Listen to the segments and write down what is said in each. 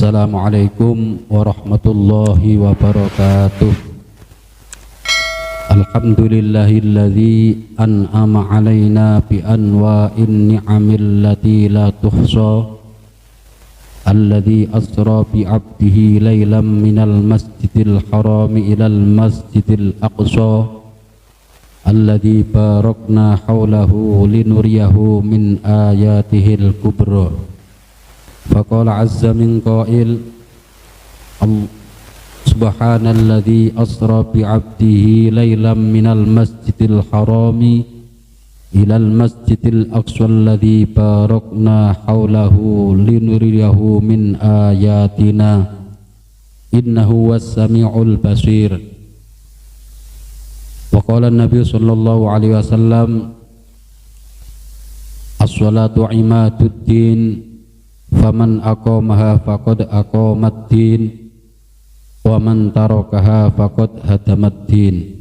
Assalamualaikum warahmatullahi wabarakatuh. Alhamdulillahilladzi an'ama alaina bi anwa'in ni'amil lati la tuhsa. Alladzi asra bi 'abdihi lailan minal masjidil harami ilal masjidil aqsa. Alladzi barakna haulahu linuriyahu min ayatihil kubra. Faqala azza min qail subhanalladzi asra bi 'abdihi lailan minal masjidil harami ilal masjidil aqsa alladzi barakna haulahu linuriyahu min ayatina innahu was-sami'ul basir. Wa qala an-nabiy sallallahu alaihi wasallam as-salatu imaduddin faman aqamaha faqad aqamaddin wa man tarakaha faqad hadamaddin.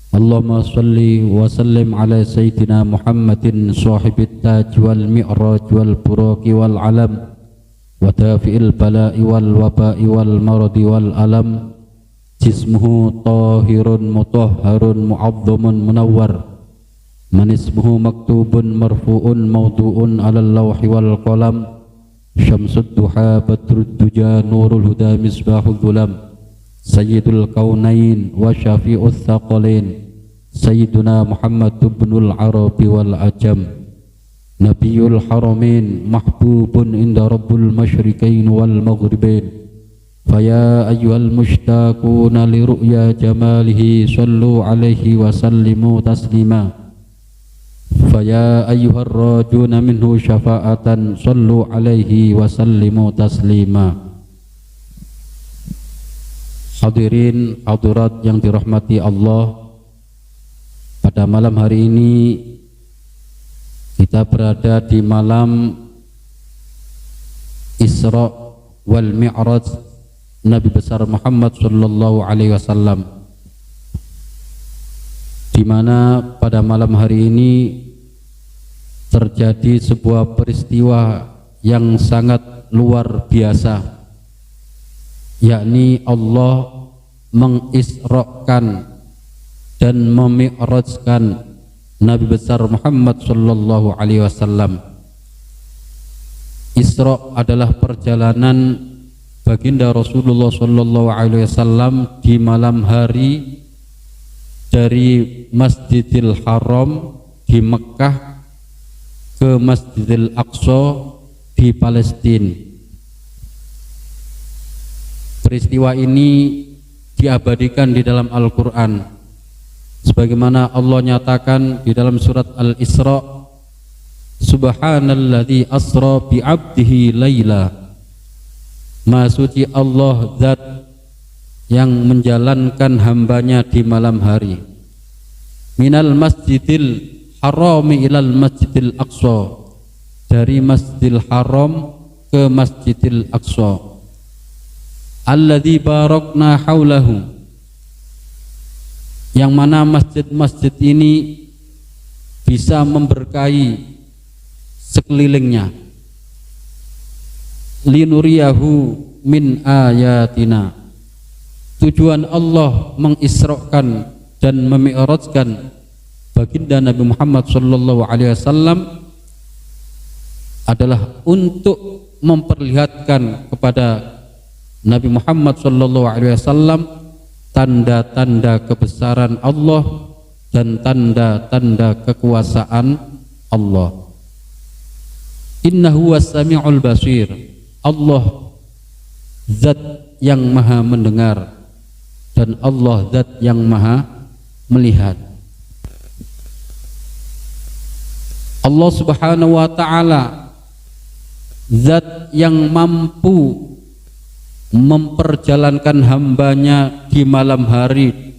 Allahumma salli wa sallim ala sayyidina Muhammadin sahibit taj wal mi'raj wal buraqi wal alam wa dafi'il bala'i wal waba'i wal maradi wal alam. Jismuhu tahirun mutahharun mu'azzamun munawwar, man ismuhu maktubun marfu'un mawdu'un alal lawhi wal qalam. Syamsud duha badrud duja nurul huda misbahul dhulam, sayyidul kaunain wa syafi'ul thaqalain, sayyiduna Muhammad ibnul Arabi wal ajam, nabiyul haramain mahbubun inda rabbul masyriqain wal maghribain. Faya ayyuhal mushtaquna li ru'ya jamalihi sallu alaihi wa sallimu taslima. Faya ayyuhar rajuna minhu syafa'atan sallu alaihi wa sallimu taslima. Hadirin hadirat yang dirahmati Allah, pada malam hari ini kita berada di malam Isra wal Mi'raj Nabi besar Muhammad sallallahu alaihi wasallam, di mana pada malam hari ini terjadi sebuah peristiwa yang sangat luar biasa, yakni Allah mengisrakan dan memi'rajkan Nabi besar Muhammad sallallahu alaihi wasallam. Isra adalah perjalanan baginda Rasulullah sallallahu alaihi wasallam di malam hari dari Masjidil Haram di Mekah ke Masjidil Aqsa di Palestina. Peristiwa ini diabadikan di dalam Al-Quran, sebagaimana Allah nyatakan di dalam surat Al-Isra, subhanalladzi asra bi 'abdihi laila. Maha suci Allah zat yang menjalankan hambanya di malam hari, minal masjidil harami ilal masjidil aqsa, dari Masjidil Haram ke Masjidil Aqsa, alladzi barakna haulahu, yang mana masjid-masjid ini bisa memberkahi sekelilingnya, linuriyahu min ayatina. Tujuan Allah mengisrakan dan memi'rajkan baginda Nabi Muhammad sallallahu alaihi wasallam adalah untuk memperlihatkan kepada Nabi Muhammad sallallahu alaihi wasallam tanda-tanda kebesaran Allah dan tanda-tanda kekuasaan Allah. Innahu was-sami'ul basir. Allah zat yang maha mendengar dan Allah zat yang maha melihat. Allah subhanahu wa ta'ala zat yang mampu memperjalankan hambanya di malam hari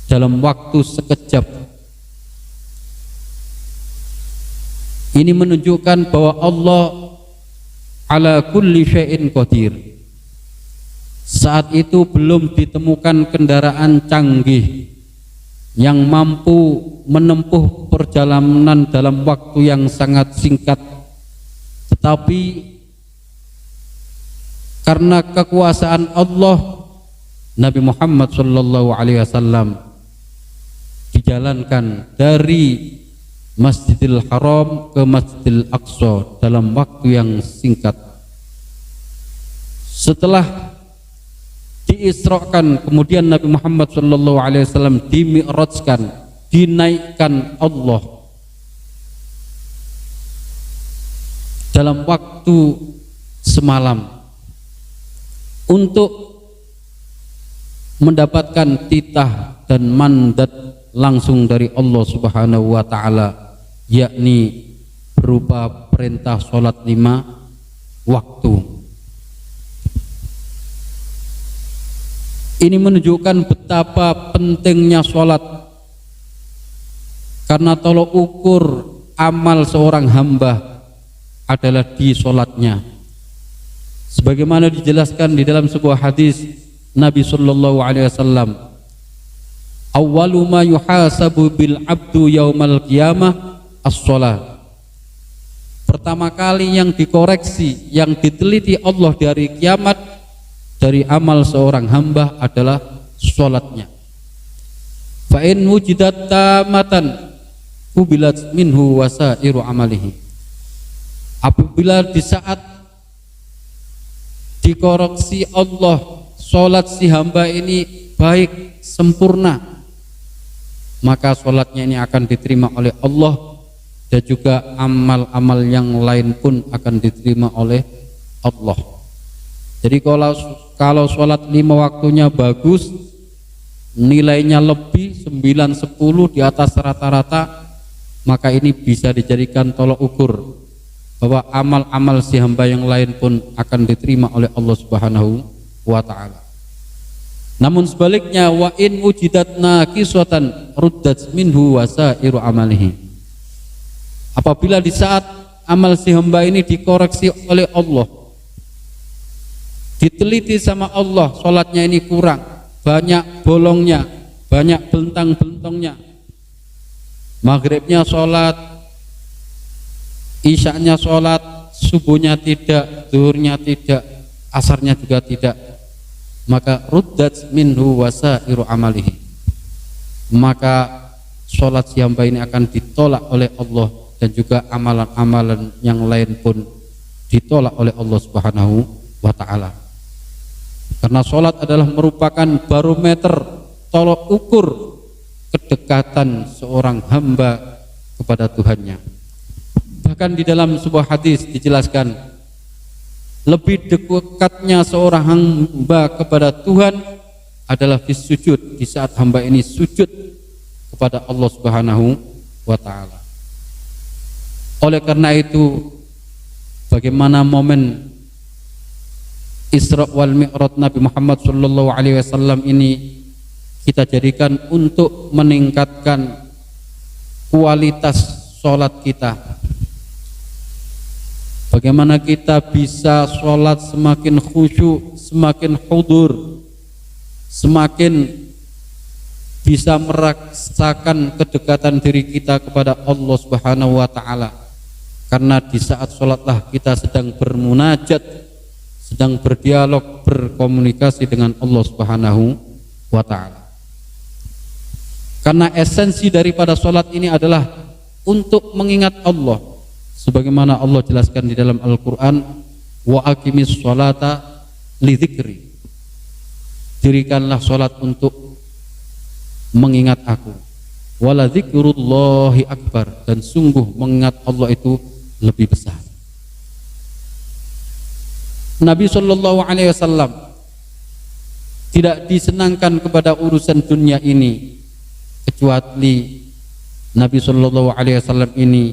dalam waktu sekejap. Ini menunjukkan bahwa Allah ala kulli syai'in qadir. Saat itu belum ditemukan kendaraan canggih yang mampu menempuh perjalanan dalam waktu yang sangat singkat, tetapi karena kekuasaan Allah, Nabi Muhammad sallallahu alaihi wasallam dijalankan dari Masjidil Haram ke Masjidil Aqsa dalam waktu yang singkat. Setelah diisrakan, kemudian Nabi Muhammad sallallahu alaihi wasallam dimi'rajkan, dinaikkan Allah dalam waktu semalam untuk mendapatkan titah dan mandat langsung dari Allah Subhanahu wa taala, yakni berupa perintah sholat 5 waktu. Ini menunjukkan betapa pentingnya sholat, karena tolok ukur amal seorang hamba adalah di sholatnya. Sebagaimana dijelaskan di dalam sebuah hadis Nabi sallallahu alaihi wasallam, awwalu ma yuhasabu bil abdu yaumal qiyamah as-shalah. Pertama kali yang dikoreksi, yang diteliti Allah dari kiamat dari amal seorang hamba adalah sholatnya. Fa in wujidat tamatan ubilat minhu wasairu amalihi. Apabila di saat dikoreksi Allah, sholat si hamba ini baik, sempurna, maka sholatnya ini akan diterima oleh Allah, dan juga amal-amal yang lain pun akan diterima oleh Allah. Jadi kalau sholat 5 waktunya bagus, nilainya lebih 9-10 di atas rata-rata, maka ini bisa dijadikan tolok ukur bahwa amal-amal si hamba yang lain pun akan diterima oleh Allah Subhanahu wa ta'ala. Namun sebaliknya, wa in wujidat naqisatan ruddat minhu wasairu amalihi. Apabila di saat amal si hamba ini dikoreksi oleh Allah, diteliti sama Allah, sholatnya ini kurang, banyak bolongnya, banyak belentang-belentongnya, maghribnya sholat, isya'nya sholat, subuhnya tidak, zuhurnya tidak, asarnya juga tidak, maka ruddat minhu wasairu amalihi, maka sholat si hamba ini akan ditolak oleh Allah, dan juga amalan-amalan yang lain pun ditolak oleh Allah Subhanahu wa ta'ala. Karena sholat adalah merupakan barometer, tolok ukur kedekatan seorang hamba kepada Tuhannya. Bahkan di dalam sebuah hadis dijelaskan, lebih dekatnya seorang hamba kepada Tuhan adalah di sujud, di saat hamba ini sujud kepada Allah Subhanahu wa ta'ala. Oleh karena itu, bagaimana momen Isra wal Mi'raj Nabi Muhammad sallallahu alaihi wasallam ini kita jadikan untuk meningkatkan kualitas sholat kita. Bagaimana kita bisa sholat semakin khusyuk, semakin hudur, semakin bisa merasakan kedekatan diri kita kepada Allah Subhanahu wa ta'ala. Karena di saat sholatlah kita sedang bermunajat, sedang berdialog, berkomunikasi dengan Allah Subhanahu wa ta'ala. Karena esensi daripada sholat ini adalah untuk mengingat Allah, sebagaimana Allah jelaskan di dalam Al-Quran, wa aqimis sholata li dzikri, dirikanlah sholat untuk mengingat aku, wala dzikrullahi akbar, dan sungguh mengingat Allah itu lebih besar. Nabi sallallahu alaihi wasallam tidak disenangkan kepada urusan dunia ini, kecuali Nabi sallallahu alaihi wasallam ini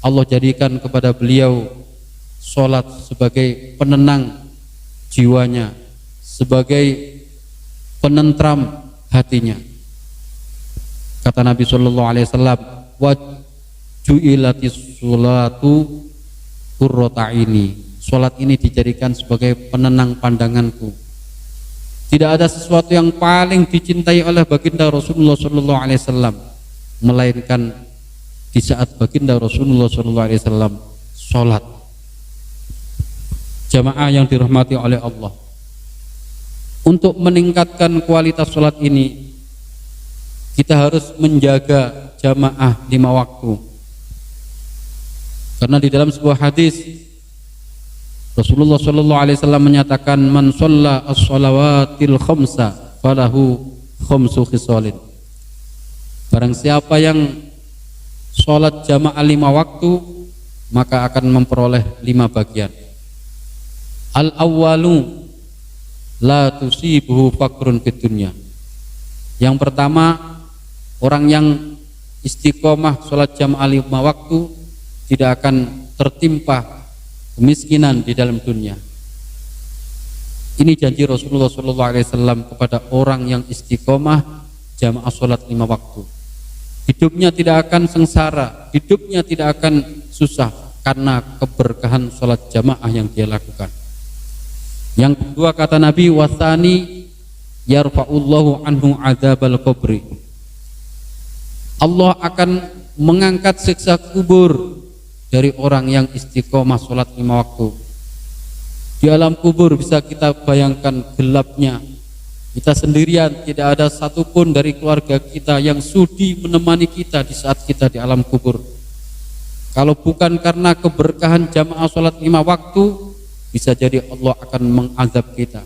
Allah jadikan kepada beliau sholat sebagai penenang jiwanya, sebagai penentram hatinya. Kata Nabi sallallahu alaihi wasallam, wa ju'ilatis sholatu qurrata aini, sholat ini dijadikan sebagai penenang pandanganku. Tidak ada sesuatu yang paling dicintai oleh baginda Rasulullah sallallahu alaihi wasallam melainkan di saat baginda Rasulullah sallallahu alaihi wasallam sholat. Jamaah yang dirahmati oleh Allah, untuk meningkatkan kualitas sholat ini kita harus menjaga jamaah 5 waktu. Karena di dalam sebuah hadis Rasulullah sallallahu alaihi wasallam menyatakan, man shalla as-shalawatil khamsa falahu khamsu khisalin. Barang siapa yang sholat jamaah 5 waktu, maka akan memperoleh 5 bagian. Al-awwalu la tusibuhu fakrun fid dunya. Yang pertama, orang yang istiqomah sholat jamaah 5 waktu tidak akan tertimpa kemiskinan di dalam dunia. Ini janji Rasulullah SAW kepada orang yang istiqomah jamaah sholat 5 waktu. Hidupnya tidak akan sengsara, hidupnya tidak akan susah karena keberkahan sholat jamaah yang dia lakukan. Yang kedua, kata Nabi, wasani yarfa'ullahu anhu adzabal qabri. Allah akan mengangkat siksa kubur dari orang yang istiqomah sholat 5 waktu. Di alam kubur bisa kita bayangkan gelapnya. Kita sendirian, tidak ada satupun dari keluarga kita yang sudi menemani kita di saat kita di alam kubur. Kalau bukan karena keberkahan jamaah sholat 5 waktu, bisa jadi Allah akan mengazab kita.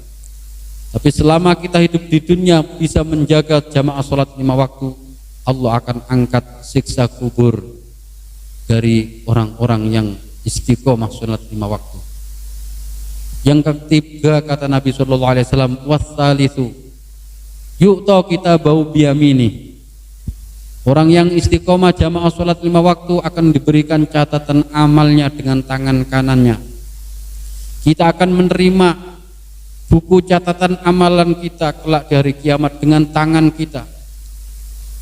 Tapi selama kita hidup di dunia bisa menjaga jamaah sholat 5 waktu, Allah akan angkat siksa kubur dari orang-orang yang istiqomah sholat 5 waktu. Yang ketiga, kata Nabi SAW, wassalithu yu'ta kitabahu biyamini. Orang yang istiqomah jamaah sholat 5 waktu akan diberikan catatan amalnya dengan tangan kanannya. Kita akan menerima buku catatan amalan kita kelak dari kiamat dengan tangan kita.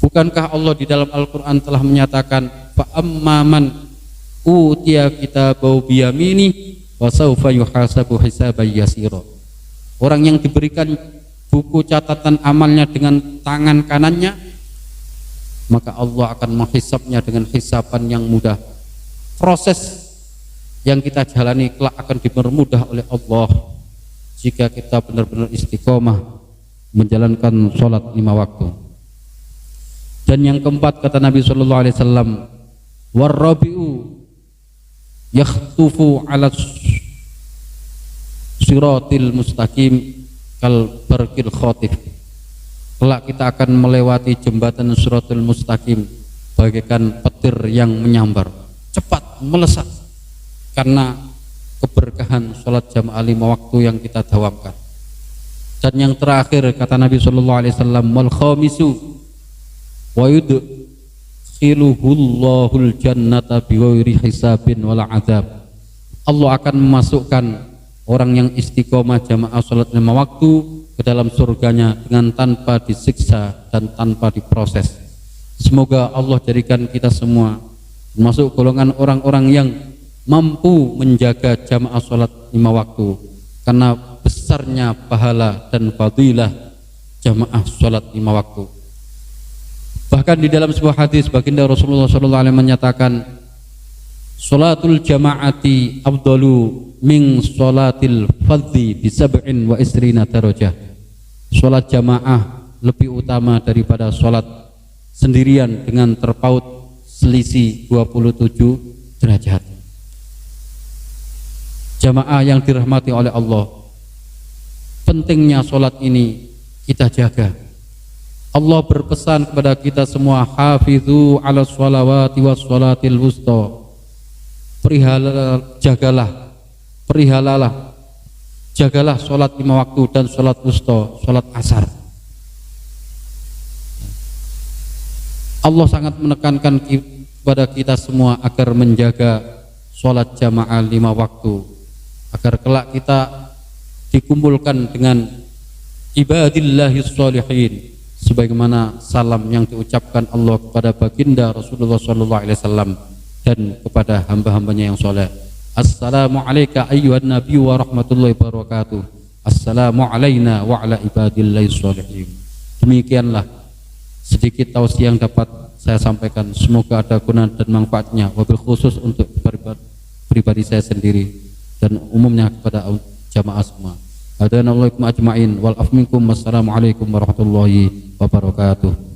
Bukankah Allah di dalam Al-Quran telah menyatakan, fa amman utiya kitabahu biyamini wa sawfa yuhasabu hisaban yasira. Orang yang diberikan buku catatan amalnya dengan tangan kanannya, maka Allah akan menghisabnya dengan hisaban yang mudah. Proses yang kita jalani kelak akan dipermudah oleh Allah jika kita benar-benar istiqomah menjalankan sholat 5 waktu. Dan yang keempat, kata Nabi sallallahu alaihi wasallam, warrabi'u yakhtufu ala siratil mustaqim kal barqil khatif. Kelak kita akan melewati jembatan siratul mustaqim bagaikan petir yang menyambar, cepat melesat karena keberkahan sholat jamaah 5 waktu yang kita dawamkan. Dan yang terakhir, kata Nabi sallallahu alaihi wasallam, wal khamisu wa yudkhiluhullahul jannata bighairi hisabin wala adzab. Allah akan memasukkan orang yang istiqomah jamaah salat 5 waktu ke dalam surganya dengan tanpa disiksa dan tanpa diproses. Semoga Allah jadikan kita semua termasuk golongan orang-orang yang mampu menjaga jamaah salat 5 waktu, karena besarnya pahala dan fadilah jamaah salat 5 waktu. Bahkan di dalam sebuah hadis baginda Rasulullah SAW menyatakan, sholatul jama'ati afdalu min sholatil fadhi bi sab'in wa isrina darajah. Sholat jamaah lebih utama daripada sholat sendirian dengan terpaut selisih 27 derajat. Jamaah yang dirahmati oleh Allah, pentingnya sholat ini kita jaga. Allah berpesan kepada kita semua, hafizu ala sholawati was sholatil wusta. Jagalah sholat 5 waktu dan sholat wusta, sholat asar. Allah sangat menekankan kepada kita semua agar menjaga sholat jamaah 5 waktu, agar kelak kita dikumpulkan dengan ibadillahis sholihin, sebagaimana salam yang diucapkan Allah kepada baginda Rasulullah SAW dan kepada hamba-hambanya yang soleh. Assalamu alayka ayyuhan nabi wa rahmatullahi wabarakatuh. Assalamu alayna wa ala ibadillahis sholihin. Demikianlah sedikit tausiah yang dapat saya sampaikan. Semoga ada guna dan manfaatnya, wabil khusus untuk pribadi saya sendiri. dan umumnya kepada jamaah semua. Hadanallahu ajma'in wal afminkum. Wassalamualaikum warahmatullahi wabarakatuh.